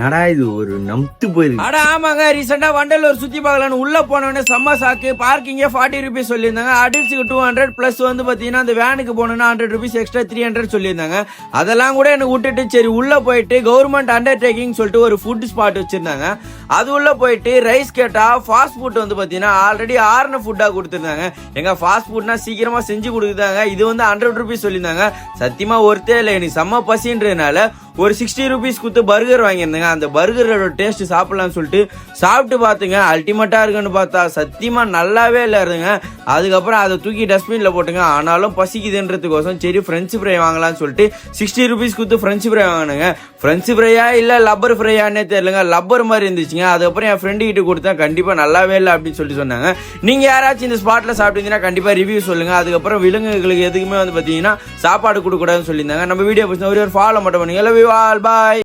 நடா இது ஒரு நம்த்து போயிருக்கு. அட ஆமாங்க, ரீசெண்டா வண்டலூர் சுத்தி பார்க்கலான்னு உள்ள போனோடனே செம்ம சாக்கு. பார்க்கிங்கே 40 ருபீஸ் சொல்லியிருந்தாங்க. அடல்ட்ஸுக்கு 200 பிளஸ் வந்து பாத்தீங்கன்னா அந்த வேனுக்கு போனோம்னா 100 ருபீஸ் எக்ஸ்ட்ரா 300 சொல்லியிருந்தாங்க. அதெல்லாம் கூட எனக்கு விட்டுட்டு சரி உள்ள போயிட்டு கவர்மெண்ட் அண்டர்டேக்கிங் சொல்லிட்டு ஒரு ஃபுட் ஸ்பாட் வச்சிருந்தாங்க. அது உள்ள போயிட்டு ரைஸ் கேட்டா ஃபாஸ்ட் ஃபுட் வந்து பாத்தீங்கன்னா ஆல்ரெடி ஆறுன ஃபுட்டா கொடுத்துருந்தாங்க. எங்க ஃபாஸ்ட் ஃபுட்னா சீக்கிரமா செஞ்சு கொடுக்குறாங்க. இது வந்து 100 ருபீஸ் சொல்லியிருந்தாங்க. சத்தியமா ஒருத்தே இல்லை, எனக்கு செம்ம பசின்றதுனால ஒரு 60 ருபீஸ் கொடுத்து பர்கர் வாங்கியிருந்தேங்க. அந்த பர்கரோட டேஸ்ட் சாப்பிடலாம்னு சொல்லிட்டு சாப்பிட்டு பார்த்துங்க. அல்டிமேட்டா இருக்குன்னு பார்த்தா சத்தியமா நல்லாவே இல்லை இருந்துங்க. அதுக்கப்புறம் அதை தூக்கி டஸ்ட்பின்ல போட்டுங்க. ஆனாலும் பசிக்குதுன்றதுக்கோசம் சரி ஃப்ரெஞ்சு ஃப்ரை வாங்கலாம்னு சொல்லிட்டு 60 ருபீஸ் கொடுத்து ஃப்ரெஞ்சு ஃப்ரை வாங்கினுங்க. ஃப்ரெஞ்சு ஃப்ரையா இல்லை லப்பர் ஃப்ரையானே தெரியலங்க, லப்பர் மாதிரி இருந்துச்சுங்க. அதுக்கப்புறம் என் ஃப்ரெண்டு கிட்ட கொடுத்தேன், கண்டிப்பா நல்லாவே இல்லை அப்படின்னு சொல்லிட்டு சொன்னாங்க. நீங்க யாராச்சும் இந்த ஸ்பாட்ல சாப்பிட்டீங்கன்னா கண்டிப்பா ரிவ்யூ சொல்லுங்க. அதுக்கப்புறம் விலங்குகளுக்கு எதுக்குமே வந்து பாத்தீங்கன்னா சாப்பாடு கொடுக்கூடாதுன்னு சொல்லியிருந்தாங்க. நம்ம வீடியோ பிடிச்சா ஒரு ஃபாலோ மட்டும் பண்ணுங்க. Love you all, by.